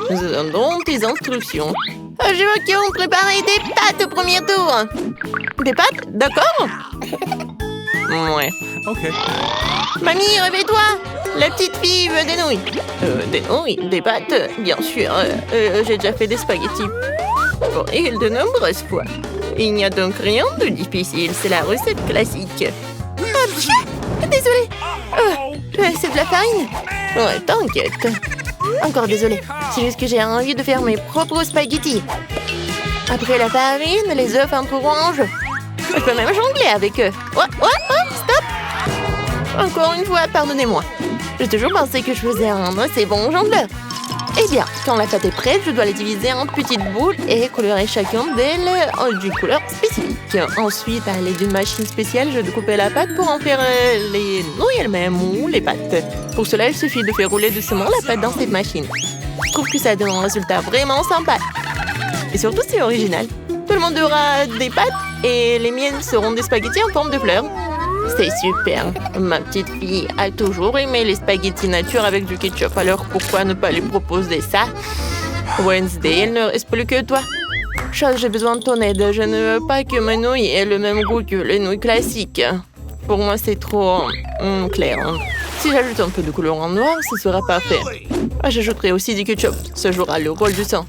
Nous attendons tes instructions. Je vois qu'on prépare des pâtes au premier tour. Des pâtes? D'accord. Ouais. Ok. Mamie, réveille-toi. La petite fille veut des nouilles. Des nouilles? Des pâtes? Bien sûr. J'ai déjà fait des spaghettis. Et de nombreuses fois. Il n'y a donc rien de difficile. C'est la recette classique. Désolée. C'est de la farine? Ouais, t'inquiète. Encore désolée. C'est juste que j'ai envie de faire mes propres spaghettis. Après la farine, les œufs un peu orange. Je peux même jongler avec eux. Stop! Encore une fois, pardonnez-moi. J'ai toujours pensé que je faisais un assez bon jongleur. Eh bien, quand la pâte est prête, je dois la diviser en petites boules et colorer chacune d'elles d'une couleur spécifique. Ensuite, à l'aide d'une machine spéciale, je découpe la pâte pour en faire les nouilles elles-mêmes ou les pâtes. Pour cela, il suffit de faire rouler doucement la pâte dans cette machine. Je trouve que ça donne un résultat vraiment sympa. Et surtout, c'est original. Tout le monde aura des pâtes et les miennes seront des spaghettis en forme de fleurs. C'est super. Ma petite fille a toujours aimé les spaghettis nature avec du ketchup. Alors pourquoi ne pas lui proposer ça? Wednesday, il ne reste plus que toi. Chose, j'ai besoin de ton aide. Je ne veux pas que mes nouilles aient le même goût que les nouilles classiques. Pour moi, c'est trop clair. Si j'ajoute un peu de colorant noir, ce sera parfait. J'ajouterai aussi du ketchup. Ça jouera le rôle du sang.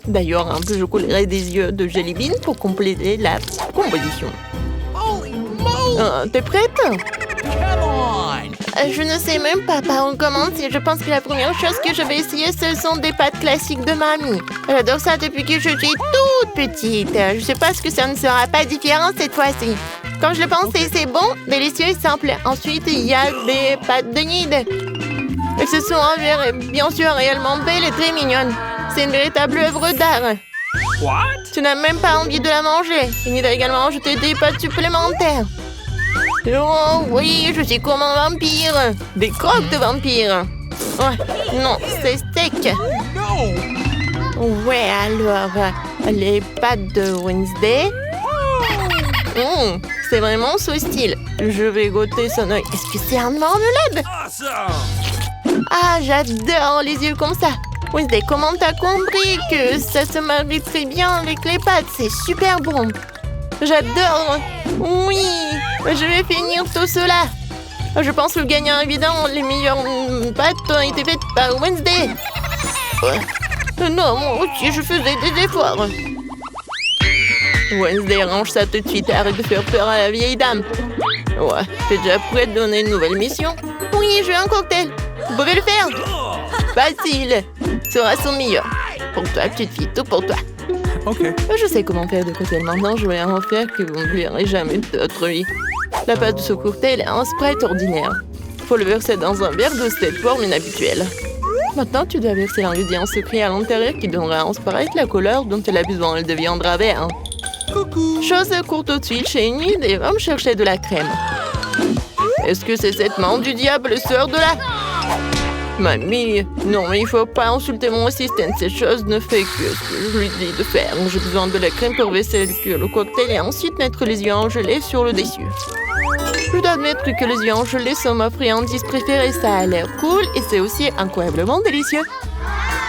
D'ailleurs, un peu je coulerai des yeux de jelly bean pour compléter la composition. T'es prête? Je ne sais même pas par où commencer. Je pense que la première chose que je vais essayer, ce sont des pâtes classiques de mamie. J'adore ça depuis que je suis toute petite. Je sais pas ce que ça ne sera pas différent cette fois-ci. Quand je le pense, c'est bon, délicieux et simple. Ensuite, il y a des pâtes de nid. Elles se sont bien sûr réellement belles et très mignonnes. C'est une véritable œuvre d'art. Tu n'as même pas envie de la manger. Il doit également ajouter des pâtes supplémentaires. Oh oui, je suis comme un vampire. Des croques de vampire. Ouais, non, c'est sec. Ouais, alors, les pâtes de Wednesday. C'est vraiment ce style. Je vais goûter son œil. Est-ce que c'est un marmelade? Ah, j'adore les yeux comme ça. Wednesday, comment t'as compris que ça se marie très bien avec les pâtes? C'est super bon. J'adore. Oui, je vais finir tout cela. Je pense que le gagnant évident, les meilleures pâtes ont été faites par Wednesday. Non, moi aussi, je faisais des efforts. Wednesday, range ça tout de suite. Arrête de faire peur à la vieille dame. Ouais, t'es déjà prête à donner une nouvelle mission? Oui, je veux un cocktail. Vous pouvez le faire? Facile. Sera son meilleur. Pour toi, petite fille, tout pour toi. Ok. Je sais comment faire des cocktails maintenant. Je vais en faire que vous n'oublierez jamais de votre vie. La pâte de ce cocktail est un Sprite ordinaire. Faut le verser dans un verre de cette forme inhabituelle. Maintenant, tu dois verser l'ingrédient secret à l'intérieur qui donnera à un Sprite la couleur dont elle a besoin. Elle deviendra vert. Coucou. Chose court tout de suite chez Enid et va me chercher de la crème. Est-ce que c'est cette main du diable sort de là? Mamie, non, il faut pas insulter mon assistant. Cette chose ne fait que ce que je lui dis de faire. J'ai besoin de la crème pour verser le cocktail et ensuite mettre les yeux en gelée sur le dessus. Je dois admettre que les yeux en gelée sont ma friandise préférée. Ça a l'air cool et c'est aussi incroyablement délicieux.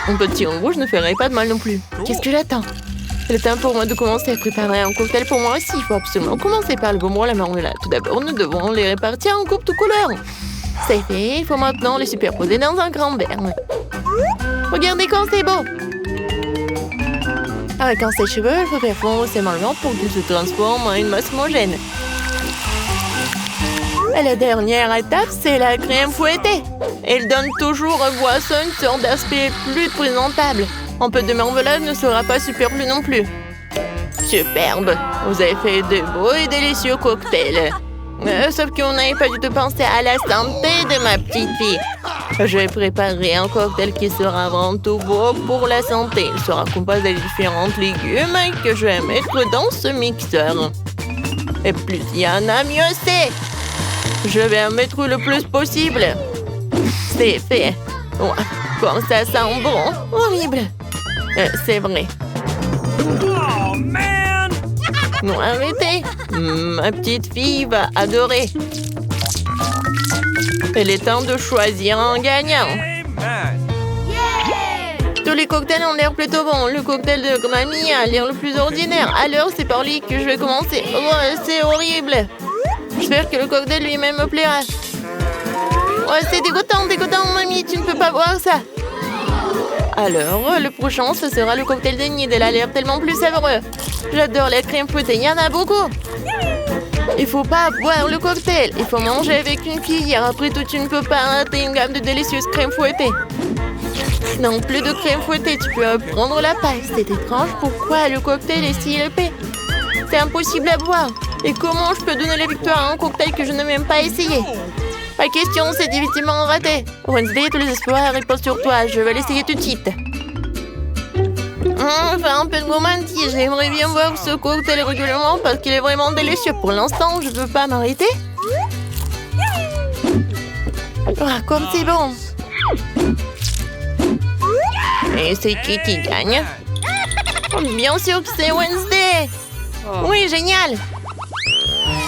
Un petit rouge ne ferait pas de mal non plus. Qu'est-ce que j'attends? Il est temps pour moi de commencer à préparer un cocktail pour moi aussi. Il faut absolument commencer par le bonbon et la marmelade. Tout d'abord, nous devons les répartir en groupes de couleurs. C'est fait, il faut maintenant les superposer dans un grand verre. Regardez comme c'est beau! Avec un sèche-cheveux, il faut faire fondre ces marmelades pour qu'ils se transforment en une masse homogène. Et la dernière étape, c'est la crème fouettée. Elle donne toujours aux boissons une sorte d'aspect plus présentable. Un peu de marmelade ne sera pas superflu non plus. Superbe! Vous avez fait de beaux et délicieux cocktails. Sauf qu'on n'avait pas du tout pensé à la santé de ma petite fille. Je vais préparer un cocktail qui sera avant tout beau pour la santé. Il sera composé de différents légumes que je vais mettre dans ce mixeur. Et plus il y en a, mieux c'est. Je vais en mettre le plus possible. C'est fait. Ouais, comme ça sent bon. Horrible. C'est vrai. Oh, man! Non, arrêtez. Ma petite fille va adorer. Il est temps de choisir un gagnant. Amen. Tout les cocktails ont l'air plutôt bons. Le cocktail de mamie a l'air le plus ordinaire. Alors, c'est par lui que je vais commencer. Oh, c'est horrible. J'espère que le cocktail lui-même me plaira. Oh, c'est dégoûtant, mamie. Tu ne peux pas boire ça. Alors, le prochain, ce sera le cocktail de Nid. Elle a l'air tellement plus savoureux. J'adore la crème fouettée. Il y en a beaucoup. Il faut pas boire le cocktail. Il faut manger avec une cuillère. Après tout, tu ne peux pas rater une gamme de délicieuses crèmes fouettées. Non, plus de crème fouettée. Tu peux prendre la paille. C'est étrange. Pourquoi le cocktail est si épais? C'est impossible à boire. Et comment je peux donner la victoire à un cocktail que je n'ai même pas essayé? Pas question, c'est définitivement raté. Wednesday, tous les espoirs reposent sur toi. Je vais l'essayer tout de suite. Enfin, un peu de gourmandise. J'aimerais bien boire ce cocktail régulièrement parce qu'il est vraiment délicieux. Pour l'instant, je ne peux pas m'arrêter. Ah, comme c'est bon. Et c'est qui gagne? Bien sûr que c'est Wednesday. Oui, génial.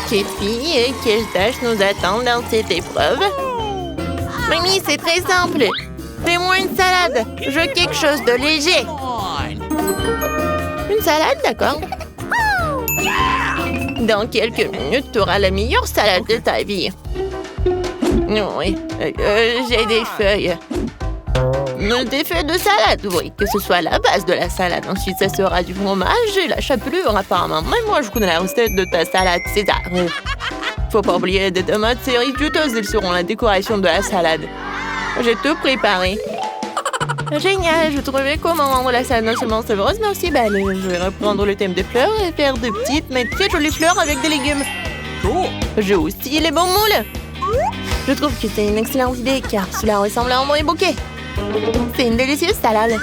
Quelle fille et quelle tâche nous attendent dans cette épreuve? Mamie, c'est très simple. Fais-moi une salade. Je veux quelque chose de léger. Une salade, d'accord. Dans quelques minutes, tu auras la meilleure salade de ta vie. Oui, j'ai des feuilles. Des feuilles de salade, oui, que ce soit la base de la salade. Ensuite, ça sera du fromage et la chapelure, apparemment. Même moi, je connais la recette de ta salade César. Faut pas oublier des tomates cerises juteuses, elles seront la décoration de la salade. J'ai tout préparé. Génial, je trouvais comment rendre la salade non seulement savoureuse, mais aussi belle. Je vais reprendre le thème des fleurs et faire de petites, mais très jolies fleurs avec des légumes. J'ai aussi les bons moules. Je trouve que c'est une excellente idée, car cela ressemble à un vrai bouquet. C'est une délicieuse salade.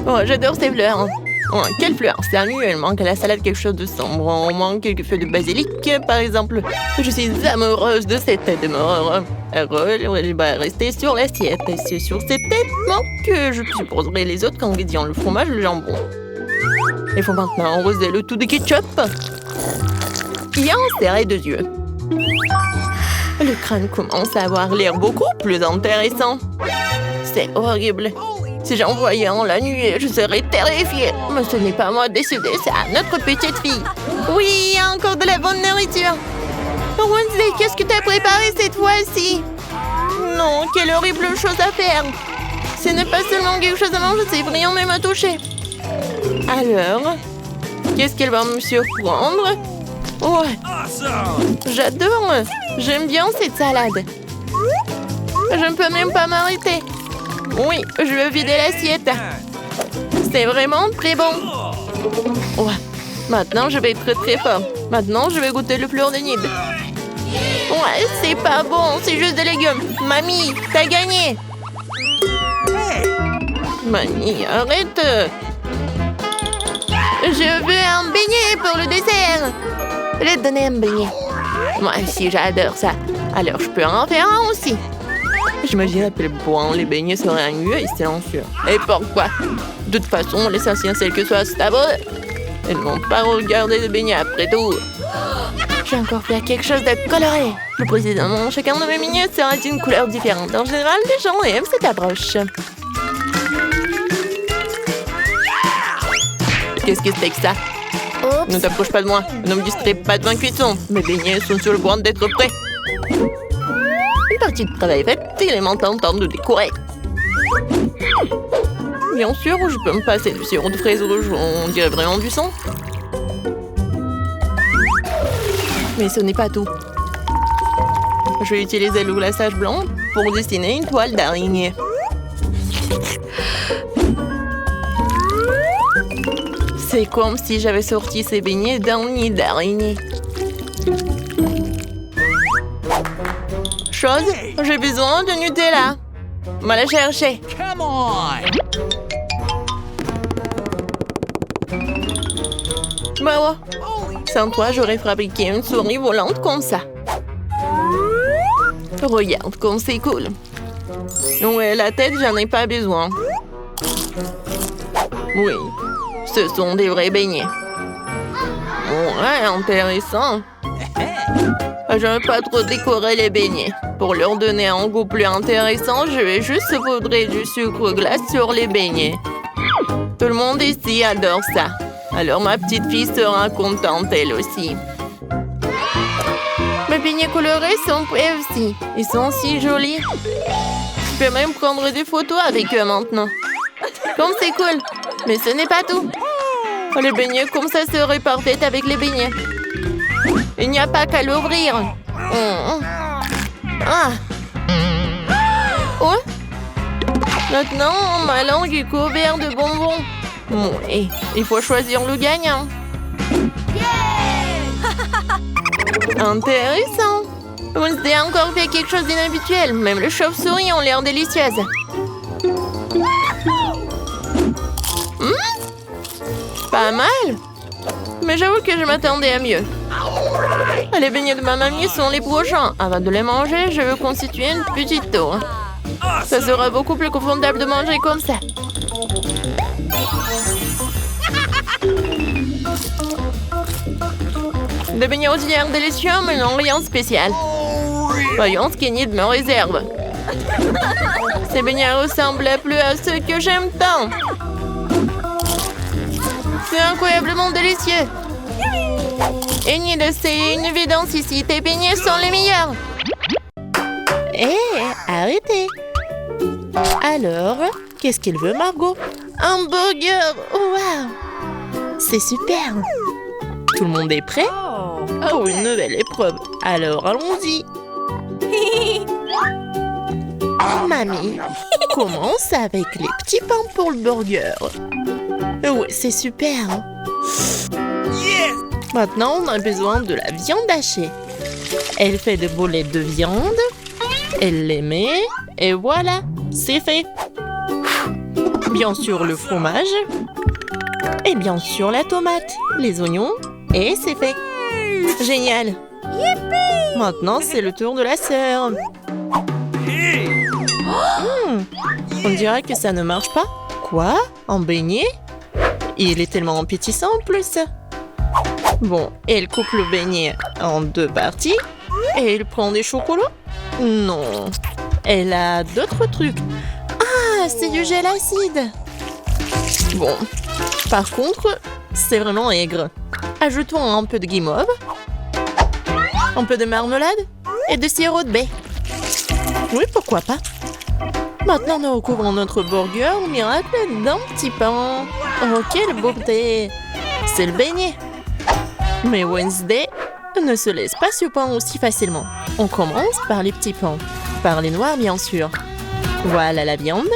Oh, j'adore ces fleurs. Oh, quelles fleurs? Sérieux, il manque à la salade quelque chose de sombre. On manque quelques feuilles de basilic, par exemple. Je suis amoureuse de cette tête de mort. Elle va rester sur l'assiette. Et c'est sur cette tête que je supposerai les autres ingrédients, le fromage et le jambon. Il faut maintenant arroser le tout de ketchup. Bien serré de yeux. Le crâne commence à avoir l'air beaucoup plus intéressant. C'est horrible. Si j'en voyais en la nuit, je serais terrifiée. Mais ce n'est pas moi de décider, c'est à notre petite fille. Oui, encore de la bonne nourriture. Wednesday, qu'est-ce que tu as préparé cette fois-ci? Non, quelle horrible chose à faire. Ce n'est pas seulement quelque chose à manger, c'est vraiment même à toucher. Alors, qu'est-ce qu'elle va me surprendre? Ouais, j'adore. J'aime bien cette salade. Je ne peux même pas m'arrêter. Oui, je veux vider l'assiette. C'est vraiment très bon. Ouais, maintenant je vais être très fort. Maintenant, je vais goûter le fleur de Nid. Ouais, c'est pas bon, c'est juste des légumes. Mamie, t'as gagné. Mamie, arrête. Je veux un beignet pour le dessert. Je vais te donner un beignet. Moi aussi, j'adore ça. Alors, je peux en faire un aussi. J'imagine à quel point les beignets seraient ennuyeux et silencieux. Et pourquoi? De toute façon, l'essentiel que soit stable. Ils ne vont pas regarder les beignets après tout. J'ai encore fait quelque chose de coloré. Plus précisément, chacun de mes beignets sera d'une couleur différente. En général, les gens aiment cette approche. Qu'est-ce que c'est que ça? Ne t'approche pas de moi. Ne me distrais pas de ma cuisson. Mes beignets sont sur le point d'être prêts. Une partie de travail faite, il est maintenant temps de décorer. Bien sûr, je peux me passer du sirop de fraise rouge, on dirait vraiment du sang. Mais ce n'est pas tout. Je vais utiliser le glaçage blanc pour dessiner une toile d'araignée. C'est comme si j'avais sorti ces beignets d'un nid d'araignée. Chose, j'ai besoin de Nutella. On va la chercher. Come on! Bah ouais. Sans toi, j'aurais fabriqué une souris volante comme ça. Regarde comme c'est cool. Ouais, la tête, j'en ai pas besoin. Oui, ce sont des vrais beignets. Ouais, intéressant. Je ne veux pas trop décorer les beignets. Pour leur donner un goût plus intéressant, je vais juste saupoudrer du sucre glace sur les beignets. Tout le monde ici adore ça. Alors ma petite fille sera contente elle aussi. Mes beignets colorés sont prêts aussi. Ils sont si jolis. Je peux même prendre des photos avec eux maintenant. Comme c'est cool. Mais ce n'est pas tout. Les beignets comme ça seraient parfaits avec les beignets. Il n'y a pas qu'à l'ouvrir. Ah. Oh. Maintenant, ma langue est couverte de bonbons. Et il faut choisir le gagnant. Intéressant. Wednesday a encore fait quelque chose d'inhabituel. Même les chauves-souris ont l'air délicieuses. Pas mal. Mais j'avoue que je m'attendais à mieux. Les beignets de ma mamie sont les prochains. Avant de les manger, je veux constituer une petite tour. Ça sera beaucoup plus confortable de manger comme ça. Des beignets ordinaires délicieux, mais non rien de spécial. Voyons ce qu'Enid me réserve. Ces beignets ressemblent plus à ceux que j'aime tant. C'est incroyablement délicieux. Enid, c'est une évidence ici. Tes beignets sont les meilleurs. Hé, arrêtez. Alors, qu'est-ce qu'il veut, Margot? Un burger. Waouh. C'est super. Tout le monde est prêt? Oh, une nouvelle épreuve. Alors, allons-y. Mamie, commence avec les petits pains pour le burger. Oui, c'est super. Maintenant, on a besoin de la viande hachée. Elle fait des boulettes de viande. Elle les met. Et voilà, c'est fait. Bien sûr, le fromage. Et bien sûr, la tomate, les oignons. Et c'est fait. Génial. Maintenant, c'est le tour de la sœur. On dirait que ça ne marche pas. Quoi? Un beignet? Il est tellement appétissant en plus. Bon, elle coupe le beignet en 2 parties. Et elle prend des chocolats? Non. Elle a d'autres trucs. Ah, c'est du gel acide. Bon. Par contre, c'est vraiment aigre. Ajoutons un peu de guimauve. Un peu de marmelade. Et de sirop de baie. Oui, pourquoi pas. Maintenant, nous recouvrons notre burger au miracle d'un petit pain. Oh, quelle beauté! C'est le beignet. Mais Wednesday ne se laisse pas surprendre aussi facilement. On commence par les petits pains. Par les noirs, bien sûr. Voilà la viande.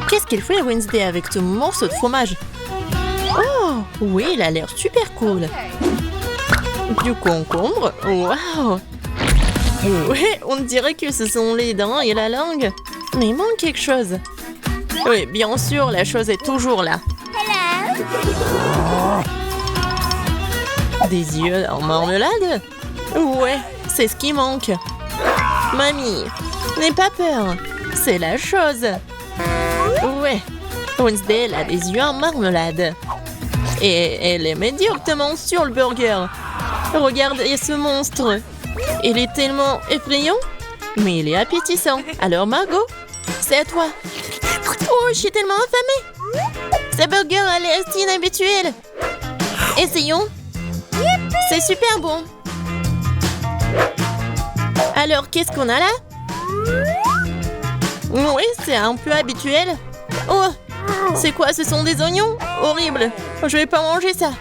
Qu'est-ce qu'il fait Wednesday avec ce morceau de fromage? Oh, oui, il a l'air super cool. Du concombre. Waouh! Oui, on dirait que ce sont les dents et la langue. Mais il manque quelque chose. Oui, bien sûr, la chose est toujours là. Des yeux en marmelade? Ouais, c'est ce qui manque. Mamie, n'aie pas peur. C'est la chose. Ouais, Wednesday, elle a des yeux en marmelade. Et elle les met directement sur le burger. Regardez ce monstre. Il est tellement effrayant, mais il est appétissant. Alors Margot, c'est à toi. Oh, je suis tellement affamée. Ce burger a l'air si inhabituel. Essayons. C'est super bon. Alors, qu'est-ce qu'on a là? Oui, c'est un peu habituel. Oh, c'est quoi? Ce sont des oignons? Horrible. Je vais pas manger ça.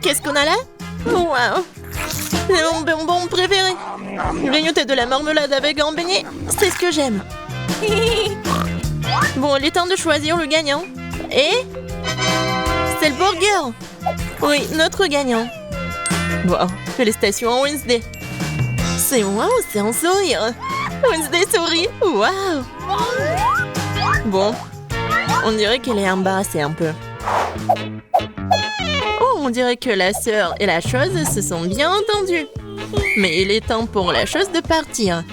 Qu'est-ce qu'on a là? Waouh! C'est mon bonbon préféré. Grignoter de la marmelade avec un beignet, c'est ce que j'aime. Bon, il est temps de choisir le gagnant. Et c'est le burger. Oui, notre gagnant. Wow, félicitations à Wednesday. C'est waouh, c'est un sourire. Wednesday sourit. Waouh. Bon, on dirait qu'elle est embarrassée un peu. Oh, on dirait que la sœur et la chose se sont bien entendues. Mais il est temps pour la chose de partir.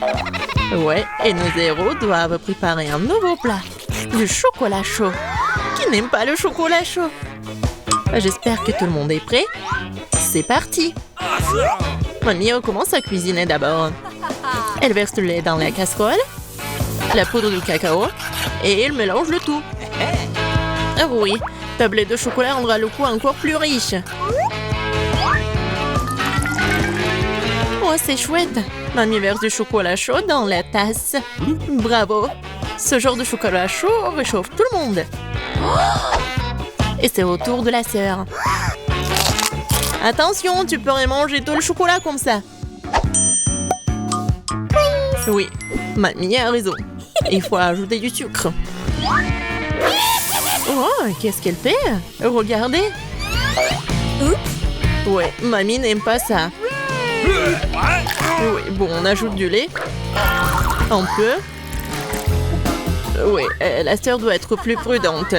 Ouais, et nos héros doivent préparer un nouveau plat. Du chocolat chaud. Qui n'aime pas le chocolat chaud? J'espère que tout le monde est prêt. C'est parti. Mamie commence à cuisiner d'abord. Elle verse le lait dans la casserole. la poudre de cacao et il mélange le tout. Ah oui, tablette de chocolat rendra le goût encore plus riche. Oh, c'est chouette. Mamie verse du chocolat chaud dans la tasse. Bravo. Ce genre de chocolat chaud réchauffe tout le monde. Et c'est au tour de la sœur. Attention, tu pourrais manger tout le chocolat comme ça. Oui, mamie a raison. Il faut ajouter du sucre. Oh, qu'est-ce qu'elle fait? Regardez. Ouais, mamie n'aime pas ça. Oui, bon, on ajoute du lait. Un peu. Oui, la sœur doit être plus prudente.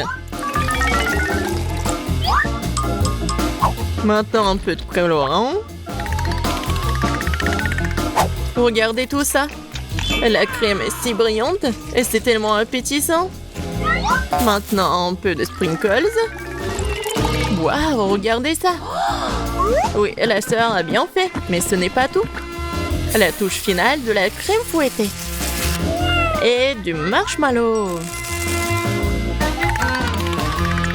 Maintenant, un peu de colorant. Regardez tout ça. La crème est si brillante et c'est tellement appétissant. Maintenant, un peu de sprinkles. Waouh, regardez ça. Oui, la sœur a bien fait, mais ce n'est pas tout. La touche finale de la crème fouettée. Et du marshmallow.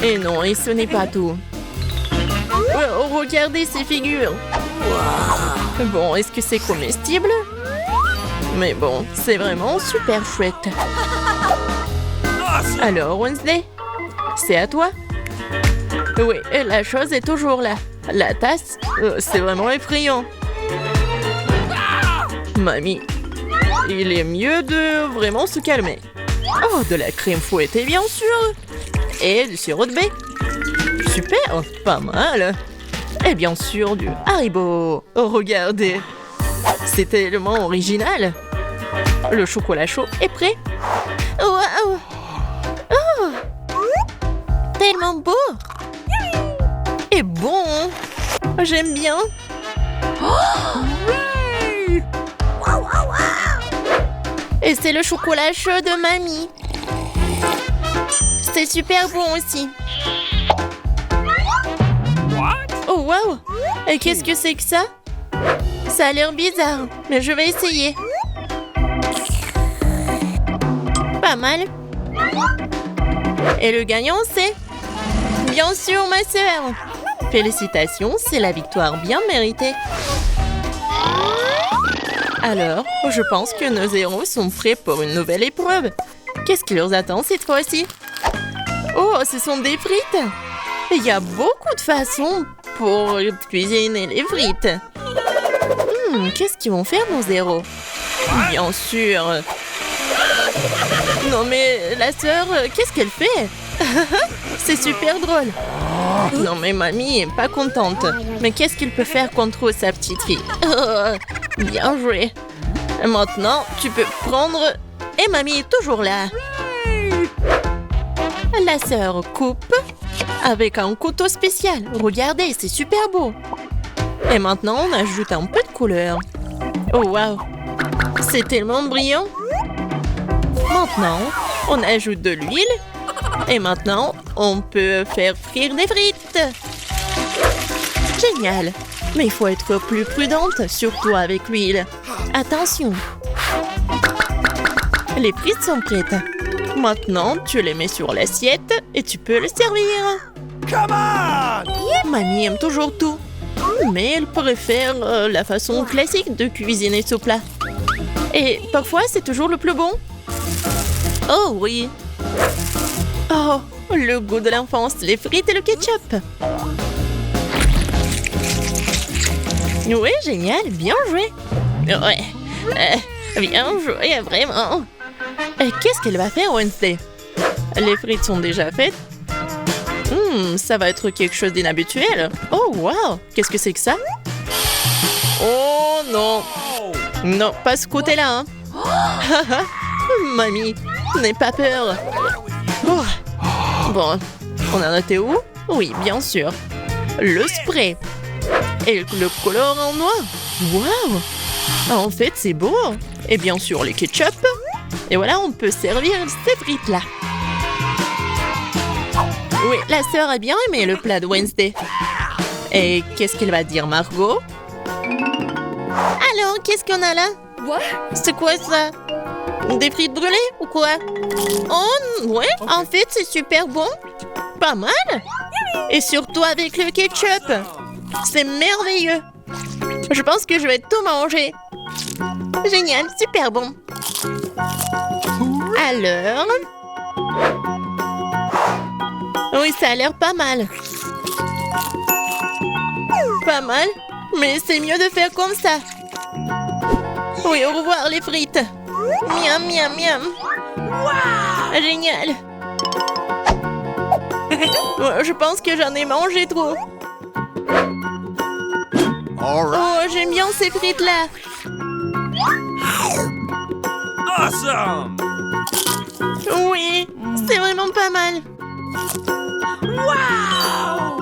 Et non, et ce n'est pas tout. Oh, regardez ces figures. Bon, est-ce que c'est comestible? Mais bon, c'est vraiment super chouette. Alors, Wednesday, c'est à toi. Oui, et la chose est toujours là. La tasse, c'est vraiment effrayant. Mamie, il est mieux de vraiment se calmer. Oh, de la crème fouettée, bien sûr. Et du sirop de baie. Super, pas mal. Et bien sûr, du Haribo. Oh, regardez. C'est tellement original. Le chocolat chaud est prêt. Wow. Oh, tellement beau. Et bon. J'aime bien. Et c'est le chocolat chaud de mamie. C'est super bon aussi. Oh wow! Et qu'est-ce que c'est que ça? Ça a l'air bizarre, mais je vais essayer. Pas mal. Et le gagnant, c'est... Bien sûr, ma sœur. Félicitations, c'est la victoire bien méritée. Alors, je pense que nos héros sont prêts pour une nouvelle épreuve. Qu'est-ce qui leur attend cette fois-ci? Oh, ce sont des frites! Il y a beaucoup de façons pour cuisiner les frites. Qu'est-ce qu'ils vont faire, nos héros? Bien sûr. Non mais, la sœur, qu'est-ce qu'elle fait? C'est super drôle. Non mais mamie est pas contente. Mais qu'est-ce qu'il peut faire contre sa petite fille? Bien joué. Maintenant, tu peux prendre... Et mamie est toujours là. La sœur coupe avec un couteau spécial. Regardez, c'est super beau. Et maintenant, on ajoute un peu de couleur. Oh, waouh. C'est tellement brillant. Maintenant, on ajoute de l'huile. Et maintenant, on peut faire frire des frites. Génial. Mais il faut être plus prudente, surtout avec l'huile. Attention. Les frites sont prêtes. Maintenant, tu les mets sur l'assiette et tu peux les servir. Come on! Mamie aime toujours tout. Mais elle préfère la façon classique de cuisiner ce plat. Et parfois, c'est toujours le plus bon. Oh oui. Oh, le goût de l'enfance, les frites et le ketchup. Oui, génial, bien joué. Ouais, bien joué, vraiment. Qu'est-ce qu'elle va faire, Wednesday? Les frites sont déjà faites. Ça va être quelque chose d'inhabituel. Oh, wow! Qu'est-ce que c'est que ça? Oh, non! Non, pas ce côté-là, hein? Mamie, n'aie pas peur. Oh. Bon, on en était où? Oui, bien sûr. Le spray. Et le colorant noir. Waouh! En fait, c'est beau. Et bien sûr, les ketchup. Et voilà, on peut servir ces frites-là. Oui, la sœur a bien aimé le plat de Wednesday. Et qu'est-ce qu'elle va dire, Margot? Alors, qu'est-ce qu'on a là? C'est quoi ça? Des frites brûlées ou quoi? Oh, ouais, en fait, c'est super bon. Pas mal. Et surtout avec le ketchup. C'est merveilleux. Je pense que je vais tout manger. Génial, super bon. Alors... Oui, ça a l'air pas mal. Pas mal, mais c'est mieux de faire comme ça. Oui, au revoir les frites. Miam, miam, miam. Génial. Je pense que j'en ai mangé trop. Oh, j'aime bien ces frites-là. Awesome! Oui, c'est vraiment pas mal. Wow!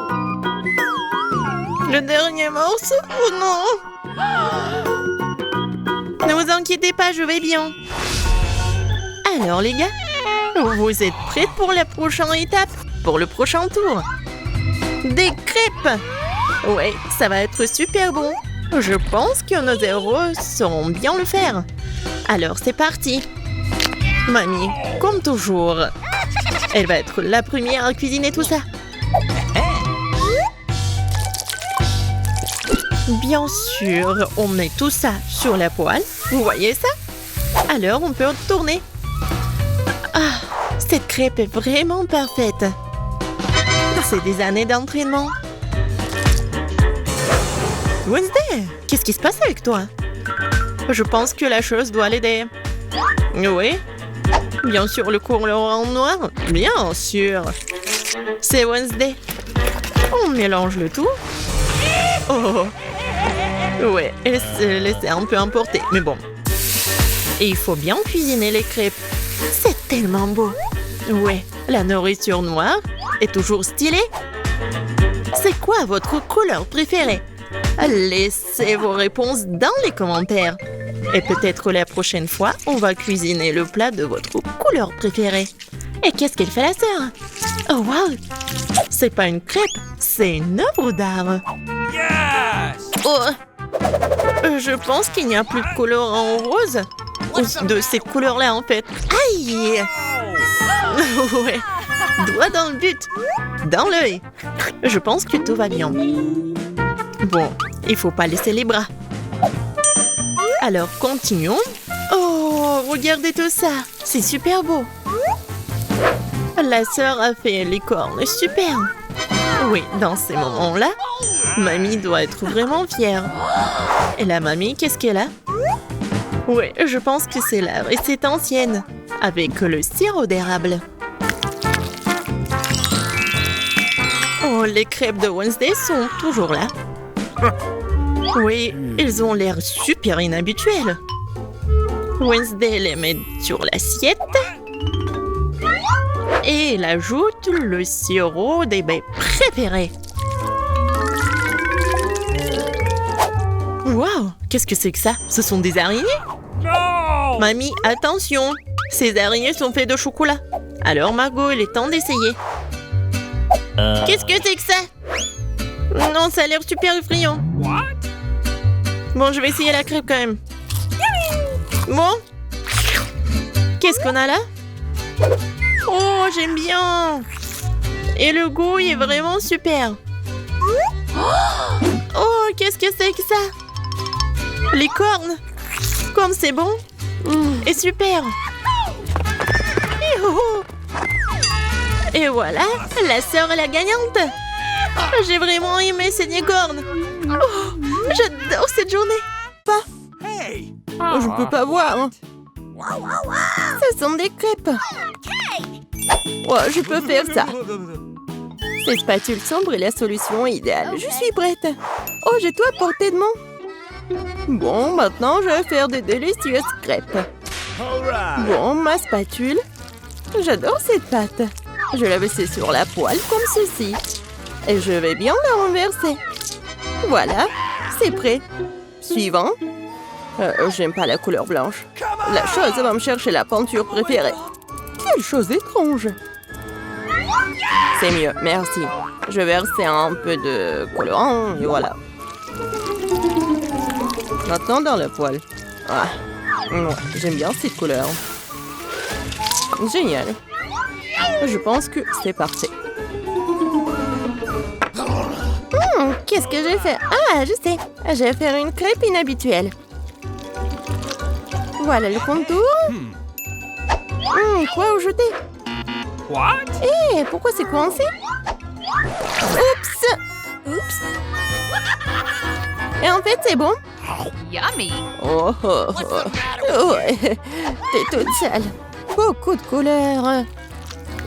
Le dernier morceau? Oh non! Ne vous inquiétez pas, je vais bien. Alors les gars, vous êtes prêts pour la prochaine étape? Pour le prochain tour? Des crêpes! Ouais, ça va être super bon. Je pense que nos héros sauront bien le faire. Alors c'est parti. Mamie, comme toujours, elle va être la première à cuisiner tout ça. Bien sûr, on met tout ça sur la poêle. Vous voyez ça? Alors on peut tourner. Ah, cette crêpe est vraiment parfaite. C'est des années d'entraînement. Wednesday, qu'est-ce qui se passe avec toi? Je pense que la chose doit l'aider. Oui. Bien sûr, le couleur en noir. Bien sûr. C'est Wednesday. On mélange le tout. Oh. Ouais, elle s'est laissée un peu emporter, mais bon. Et il faut bien cuisiner les crêpes. C'est tellement beau. Ouais, la nourriture noire est toujours stylée. C'est quoi votre couleur préférée? Laissez vos réponses dans les commentaires. Et peut-être la prochaine fois, on va cuisiner le plat de votre couleur préférée. Et qu'est-ce qu'elle fait la sœur? Oh wow! C'est pas une crêpe, c'est une œuvre d'art. Yes! Oh! Je pense qu'il n'y a plus de couleur en rose. Ou de cette couleur-là en fait. Aïe! Ouais. Doigt dans le but. Dans l'œil. Je pense que tout va bien. Bon, il faut pas laisser les bras. Alors, continuons. Oh, regardez tout ça. C'est super beau. La sœur a fait les cornes. Super. Oui, dans ces moments-là, mamie doit être vraiment fière. Et la mamie, qu'est-ce qu'elle a? Oui, je pense que c'est la recette ancienne. Avec le sirop d'érable. Oh, les crêpes de Wednesday sont toujours là. Oui, elles ont l'air super inhabituelles. Wednesday les met sur l'assiette. Et elle ajoute le sirop des baies préférées. Waouh, qu'est-ce que c'est que ça? Ce sont des araignées? No! Mamie, attention! Ces araignées sont faites de chocolat. Alors Margot, il est temps d'essayer. Qu'est-ce que c'est que ça? Non, ça a l'air super effrayant. What? Bon, je vais essayer la crêpe quand même. Bon. Qu'est-ce qu'on a là? Oh, j'aime bien. Et le goût, il est vraiment super. Oh, qu'est-ce que c'est que ça? Les cornes. Comme c'est bon. Et super. Et voilà, la sœur est la gagnante. J'ai vraiment aimé ces cornes. Oh, j'adore cette journée. Pas. Hey! Oh, je peux pas voir. Ce sont des crêpes. Oh, je peux faire ça. Ces spatules sombres est la solution idéale. Je suis prête. Oh, j'ai tout à portée de main. Bon, maintenant, je vais faire des délicieuses crêpes. Alright! Bon, ma spatule. J'adore cette pâte. Je la laisser sur la poêle comme ceci. Et je vais bien la renverser. Voilà, c'est prêt. Suivant. J'aime pas la couleur blanche. La chose va me chercher la peinture préférée. Quelle chose étrange. C'est mieux, merci. Je vais verser un peu de colorant et voilà. Maintenant dans la poêle. Ah, ouais, j'aime bien cette couleur. Génial. Je pense que c'est parfait. Qu'est-ce que j'ai fait? Ah, je sais. Je vais faire une crêpe inhabituelle. Voilà le contour. Quoi au jeter? What? Hé, pourquoi c'est coincé? Oups. Et en fait, c'est bon. Yummy. Oh, oh, oh. Ouais, t'es toute sale. Beaucoup de couleurs.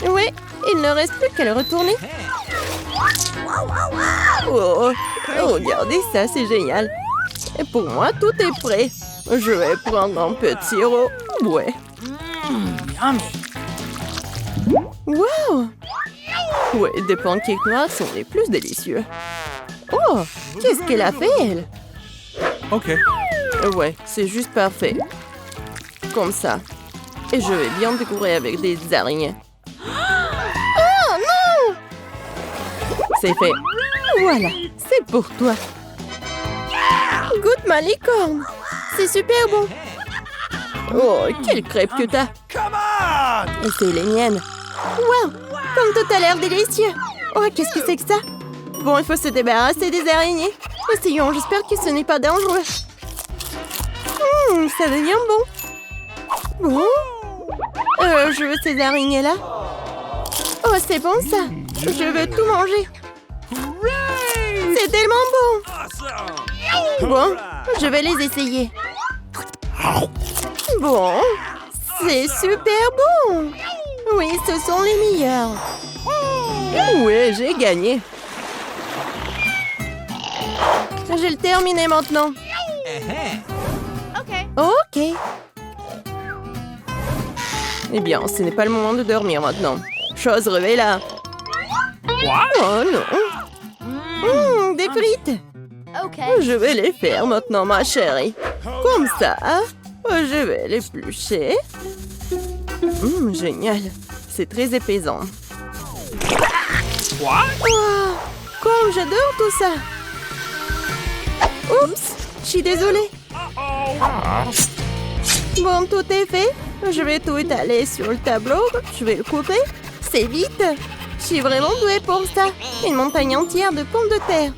Oui, il ne reste plus qu'à le retourner. Oh, regardez ça, c'est génial. Et pour moi, tout est prêt. Je vais prendre un peu de sirop. Ouais. Wow! Ouais, des pancakes noirs sont les plus délicieux. Oh, qu'est-ce qu'elle a fait, elle? Okay. Ouais, c'est juste parfait. Comme ça. Et je vais bien décorer avec des araignées. Oh non! C'est fait. Voilà, c'est pour toi. Goûte ma licorne. C'est super bon. Oh, quelle crêpe que t'as. Come on! Et c'est les miennes. Wow, comme tout a l'air délicieux. Oh, qu'est-ce que c'est que ça? Bon, il faut se débarrasser des araignées. Essayons, j'espère que ce n'est pas dangereux. Ça devient bon. Bon. Je veux ces araignées-là. Oh, c'est bon ça. Je veux tout manger. Hooray! C'est tellement bon. Awesome! Bon, je vais les essayer. Bon, c'est super bon. Oui, ce sont les meilleurs. Ouais, j'ai gagné. Je vais le terminer maintenant. Ok. Eh bien, ce n'est pas le moment de dormir maintenant. Chose révéla. What? Oh non, Des frites. je vais les faire maintenant, ma chérie. Comme ça, je vais l'éplucher. Génial. C'est très épaisant. What? Wow, comme j'adore tout ça. Oups, je suis désolée. Uh-oh. Bon, tout est fait. Je vais tout étaler sur le tableau. Je vais le couper. C'est vite. Je suis vraiment douée pour ça. Une montagne entière de pommes de terre.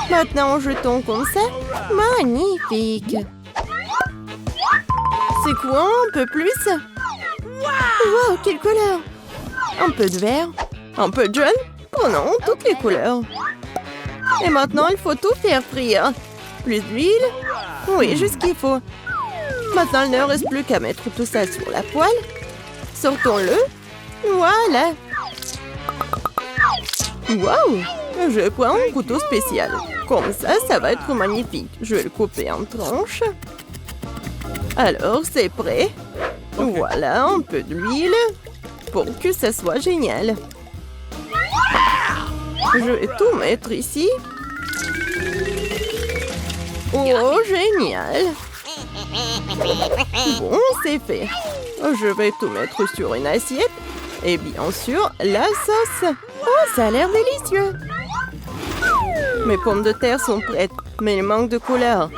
Maintenant, jetons comme ça. Magnifique. C'est quoi un peu plus? Wow, quelle couleur! Un peu de vert, un peu de jaune. Oh non, toutes les couleurs. Et maintenant, il faut tout faire frire. Plus d'huile. Oui, juste ce qu'il faut. Maintenant, il ne reste plus qu'à mettre tout ça sur la poêle. Sortons-le. Voilà. Waouh! Je prends un couteau spécial. Comme ça va être magnifique. Je vais le couper en tranches. Alors, c'est prêt. Voilà, un peu d'huile pour que ça soit génial. Je vais tout mettre ici. Oh, génial! Bon, c'est fait. Je vais tout mettre sur une assiette. Et bien sûr, la sauce. Oh, ça a l'air délicieux. Mes pommes de terre sont prêtes, mais il manque de couleur.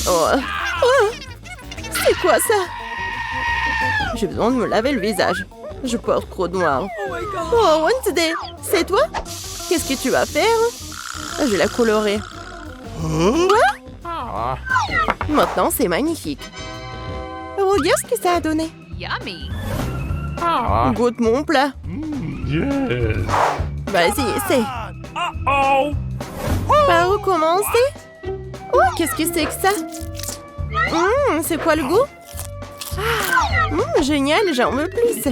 Oh, c'est quoi ça? J'ai besoin de me laver le visage. Je porte trop de noir. Oh, Wednesday, c'est toi? Qu'est-ce que tu vas faire? Je vais la colorer. Maintenant, c'est magnifique. Regarde ce que ça a donné. Yummy. Goûte mon plat. Yes. Vas-y, essaie. Uh-oh. Par où commencer? Oh, qu'est-ce que c'est que ça? C'est quoi le goût? Génial, j'en veux plus.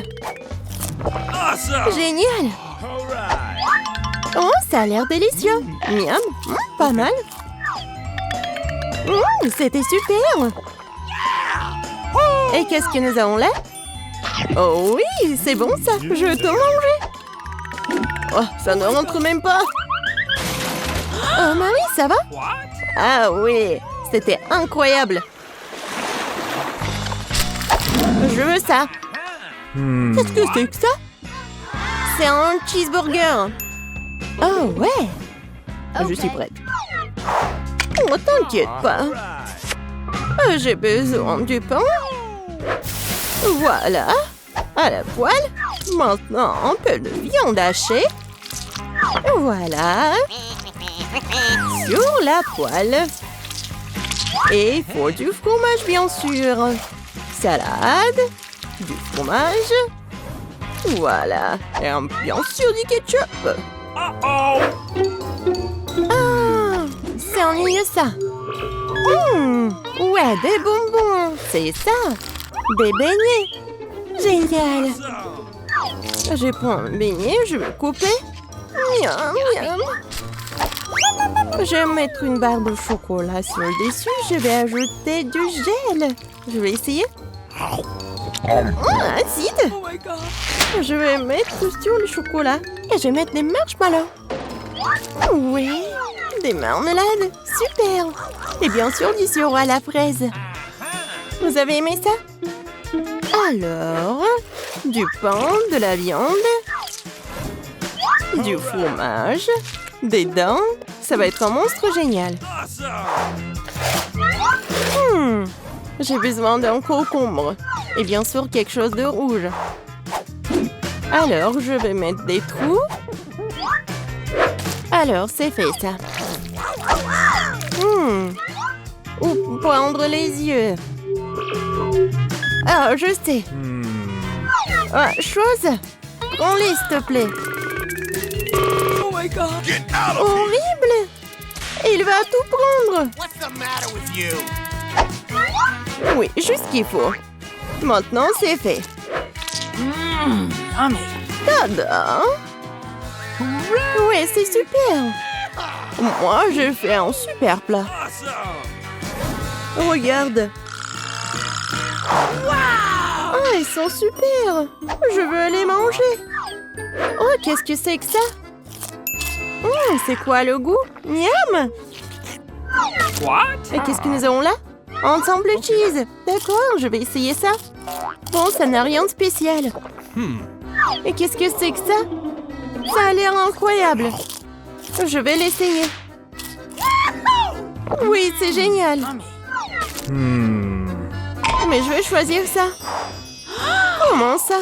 Awesome. Génial. All right. Oh, ça a l'air délicieux. Miam. Pas mal. C'était super. Et qu'est-ce que nous avons là? Oh oui, c'est bon ça. Je veux tout manger. Oh, ça ne rentre même pas. Oh, Marie, ça va? What? Ah oui, c'était incroyable. Je veux ça. Qu'est-ce que c'est que ça? C'est un cheeseburger. Oh, ouais. Je suis prête. Oh, t'inquiète pas. J'ai besoin du pain. Voilà, à la poêle. Maintenant, un peu de viande hachée. Voilà. Sur la poêle. Et il faut du fromage, bien sûr. Salade, du fromage. Voilà. Et bien sûr du ketchup. Uh-oh. Ah, c'est ennuyeux ça. Ouais, des bonbons. C'est ça. Des beignets. Génial. Awesome. Je prends un beignet, je vais le couper. Miam, miam. Je vais mettre une barre de chocolat sur le dessus. Je vais ajouter du gel. Je vais essayer. Acide. Oh my god. Je vais mettre sur le chocolat. Et je vais mettre des marshmallows. Oui, des marmelades. Super. Et bien sûr, du sirop à la fraise. Vous avez aimé ça? Alors, du pain, de la viande, du fromage, des dents. Ça va être un monstre génial. Awesome. J'ai besoin d'un concombre. Et bien sûr, quelque chose de rouge. Alors, je vais mettre des trous. Alors, c'est fait, ça. Où prendre les yeux? Ah, je sais. Ah, chose. Prends-les, s'il te plaît. Oh my god. Horrible. Il va tout prendre. What's the matter with you? Oui, juste ce qu'il faut. Maintenant, c'est fait. Yummy. Tada! Ouais, c'est super. Moi, j'ai fait un super plat. Awesome. Regarde. Ah, ils sont super. Je veux les manger. Oh, qu'est-ce que c'est que ça? C'est quoi le goût? Miam! What? Et qu'est-ce que nous avons là? Ensemble cheese. D'accord, je vais essayer ça. Bon, ça n'a rien de spécial. Et qu'est-ce que c'est que ça? Ça a l'air incroyable. Je vais l'essayer. Oui, c'est génial. Mais je vais choisir ça. Comment ça?